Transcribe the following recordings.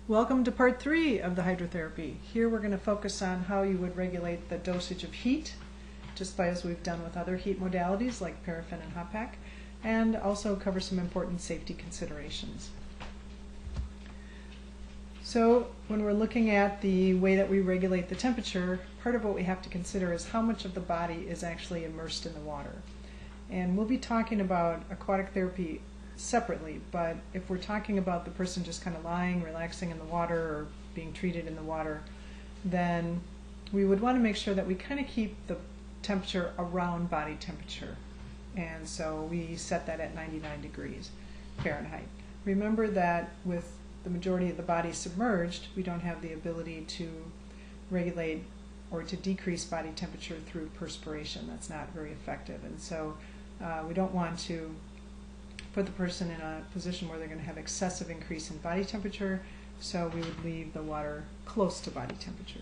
Welcome to part 3 of the hydrotherapy. Here we're going to focus on how you would regulate the dosage of heat, just as we've done with other heat modalities like paraffin and hot pack, and also cover some important safety considerations. So when we're looking at the way that we regulate the temperature, part of what we have to consider is how much of the body is actually immersed in the water. And we'll be talking about aquatic therapy separately, but if we're talking about the person just kind of lying, relaxing in the water or being treated in the water, then we would want to make sure that we kind of keep the temperature around body temperature. And so we set that at 99 degrees Fahrenheit. Remember that with the majority of the body submerged, we don't have the ability to regulate or to decrease body temperature through perspiration. That's not very effective. And so we don't want to put the person in a position where they're going to have excessive increase in body temperature, so we would leave the water close to body temperature.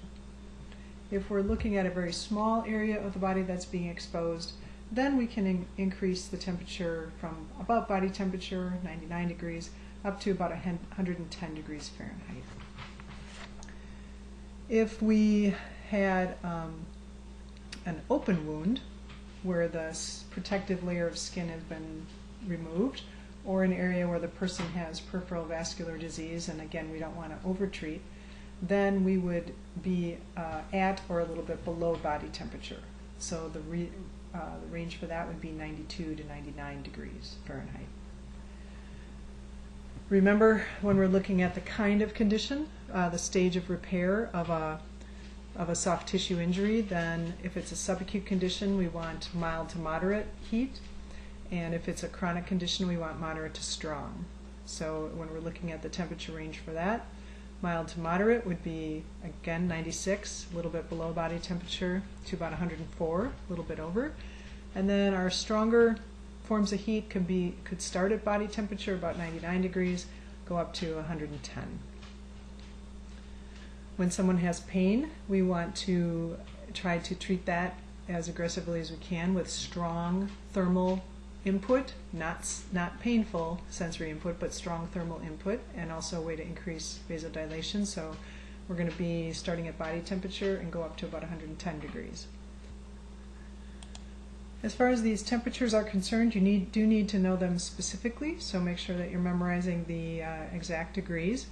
If we're looking at a very small area of the body that's being exposed, then we can increase the temperature from about body temperature, 99 degrees, up to about 110 degrees Fahrenheit. If we had an open wound where the protective layer of skin has been removed, or an area where the person has peripheral vascular disease, and again we don't want to overtreat, then we would be at or a little bit below body temperature. So the range for that would be 92 to 99 degrees Fahrenheit. Remember, when we're looking at the kind of condition, the stage of repair of a soft tissue injury, then if it's a subacute condition, we want mild to moderate heat. And if it's a chronic condition, we want moderate to strong. So when we're looking at the temperature range for that, mild to moderate would be, again, 96, a little bit below body temperature, to about 104, a little bit over. And then our stronger forms of heat could start at body temperature, about 99 degrees, go up to 110. When someone has pain, we want to try to treat that as aggressively as we can with strong thermal input, not painful sensory input, but strong thermal input, and also a way to increase vasodilation. So we're going to be starting at body temperature and go up to about 110 degrees. As far as these temperatures are concerned, you do need to know them specifically, so make sure that you're memorizing the exact degrees.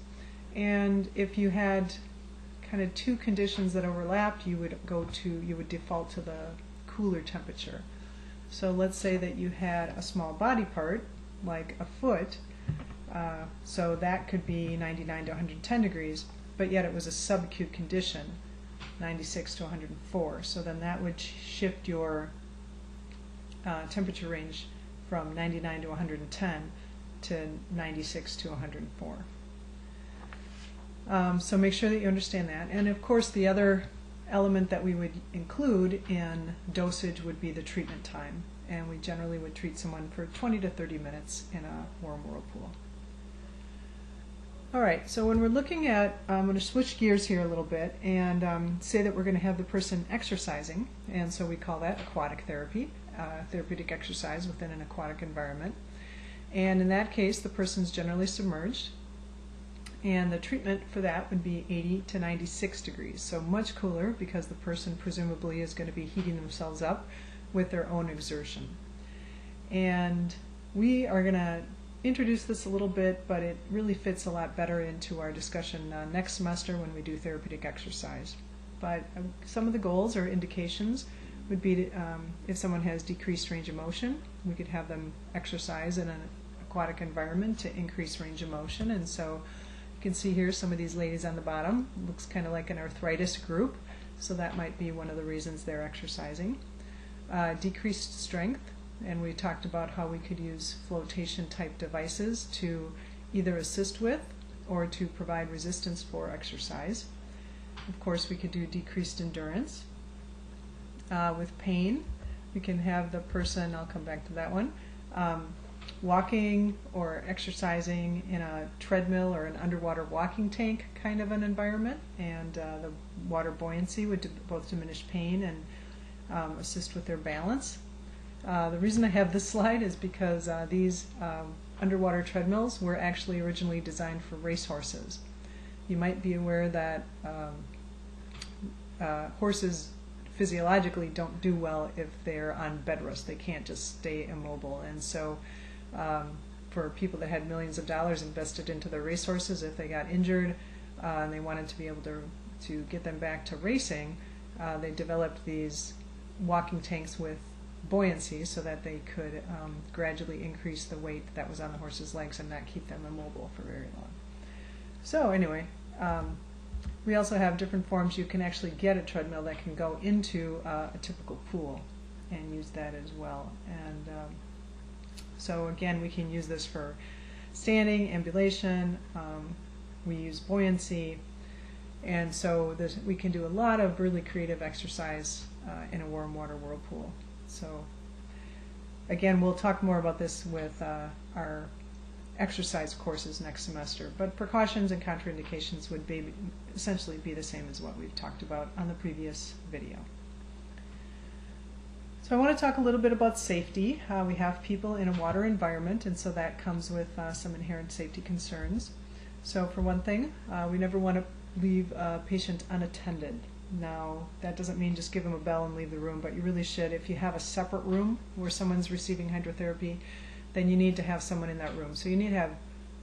And if you had kind of two conditions that overlapped, you would default to the cooler temperature. So let's say that you had a small body part, like a foot, so that could be 99 to 110 degrees, but yet it was a subacute condition, 96 to 104. So then that would shift your temperature range from 99 to 110 to 96 to 104. So make sure that you understand that. And of course the other element that we would include in dosage would be the treatment time, and we generally would treat someone for 20 to 30 minutes in a warm whirlpool. Alright, so when we're looking at, I'm going to switch gears here a little bit and say that we're going to have the person exercising, and so we call that aquatic therapy, therapeutic exercise within an aquatic environment. And in that case the person's generally submerged, and the treatment for that would be 80 to 96 degrees, so much cooler because the person presumably is going to be heating themselves up with their own exertion. And we are going to introduce this a little bit, but it really fits a lot better into our discussion next semester when we do therapeutic exercise. But some of the goals or indications would be to, if someone has decreased range of motion, we could have them exercise in an aquatic environment to increase range of motion. And so you can see here some of these ladies on the bottom. It looks kind of like an arthritis group, so that might be one of the reasons they're exercising. Decreased strength, and we talked about how we could use flotation type devices to either assist with or to provide resistance for exercise. Of course, we could do decreased endurance. With pain, we can have the person, I'll come back to that one, walking or exercising in a treadmill or an underwater walking tank kind of an environment, and the water buoyancy would both diminish pain and assist with their balance. The reason I have this slide is because these underwater treadmills were actually originally designed for racehorses. you might be aware that horses physiologically don't do well if they're on bed rest. They can't just stay immobile. And so for people that had millions of dollars invested into their racehorses, if they got injured and they wanted to be able to get them back to racing, they developed these walking tanks with buoyancy so that they could gradually increase the weight that was on the horse's legs and not keep them immobile for very long. So anyway, we also have different forms. You can actually get a treadmill that can go into a typical pool and use that as well. And so again, we can use this for standing, ambulation, we use buoyancy, and so we can do a lot of really creative exercise in a warm water whirlpool. So again, we'll talk more about this with our exercise courses next semester, but precautions and contraindications would essentially be the same as what we've talked about on the previous video. So I want to talk a little bit about safety. We have people in a water environment, and so that comes with some inherent safety concerns. So for one thing, we never want to leave a patient unattended. Now, that doesn't mean just give them a bell and leave the room, but you really should. If you have a separate room where someone's receiving hydrotherapy, then you need to have someone in that room. So you need to have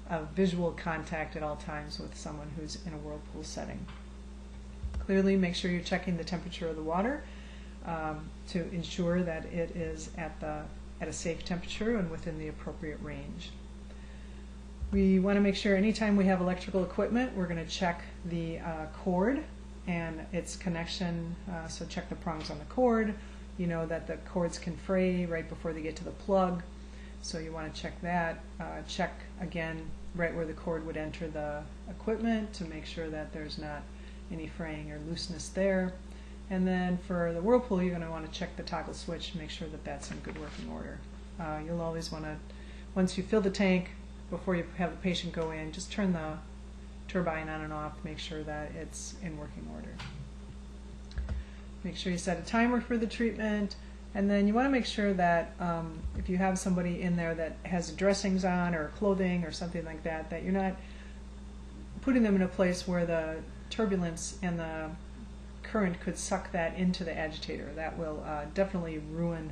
a visual contact at all times with someone who's in a whirlpool setting. Clearly, make sure you're checking the temperature of the water to ensure that it is at a safe temperature and within the appropriate range. We want to make sure anytime we have electrical equipment, we're going to check the cord and its connection. So check the prongs on the cord. You know that the cords can fray right before they get to the plug. So you want to check that. Check again right where the cord would enter the equipment to make sure that there's not any fraying or looseness there. And then for the whirlpool, you're going to want to check the toggle switch to make sure that that's in good working order. You'll always want to, once you fill the tank, before you have the patient go in, just turn the turbine on and off, make sure that it's in working order. Make sure you set a timer for the treatment, and then you want to make sure that if you have somebody in there that has dressings on or clothing or something like that, that you're not putting them in a place where the turbulence and the current could suck that into the agitator. That will definitely ruin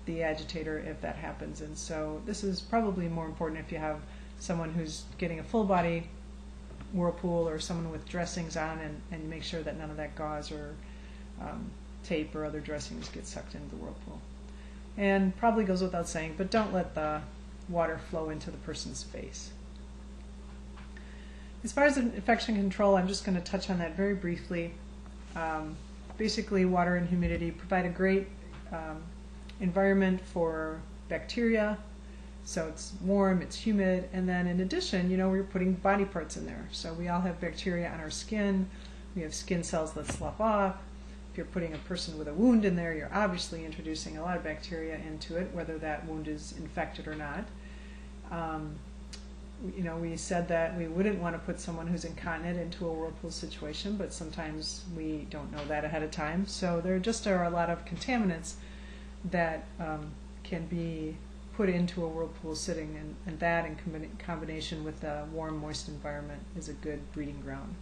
the agitator if that happens. And so this is probably more important if you have someone who's getting a full body whirlpool or someone with dressings on, and make sure that none of that gauze or tape or other dressings get sucked into the whirlpool. And probably goes without saying, but don't let the water flow into the person's face. As far as infection control, I'm just going to touch on that very briefly. Basically, water and humidity provide a great environment for bacteria. So it's warm, it's humid, and then in addition, you know, we're putting body parts in there. So we all have bacteria on our skin. We have skin cells that slough off. If you're putting a person with a wound in there, you're obviously introducing a lot of bacteria into it, whether that wound is infected or not. You know, we said that we wouldn't want to put someone who's incontinent into a whirlpool situation, but sometimes we don't know that ahead of time. So there just are a lot of contaminants that can be put into a whirlpool sitting, and that in combination with a warm, moist environment is a good breeding ground.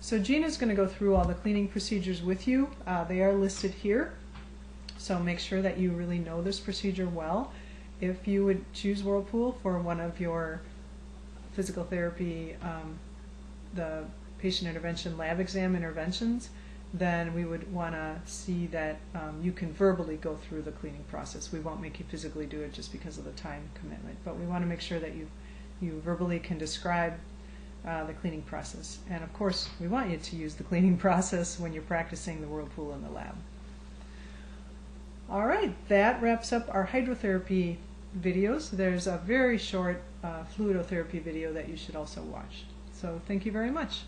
So Gina's going to go through all the cleaning procedures with you. They are listed here, so make sure that you really know this procedure well. If you would choose Whirlpool for one of your physical therapy, the patient intervention lab exam interventions, then we would want to see that you can verbally go through the cleaning process. We won't make you physically do it just because of the time commitment, but we want to make sure that you verbally can describe the cleaning process. And of course, we want you to use the cleaning process when you're practicing the whirlpool in the lab. All right, that wraps up our hydrotherapy videos. There's a very short fluidotherapy video that you should also watch. So thank you very much.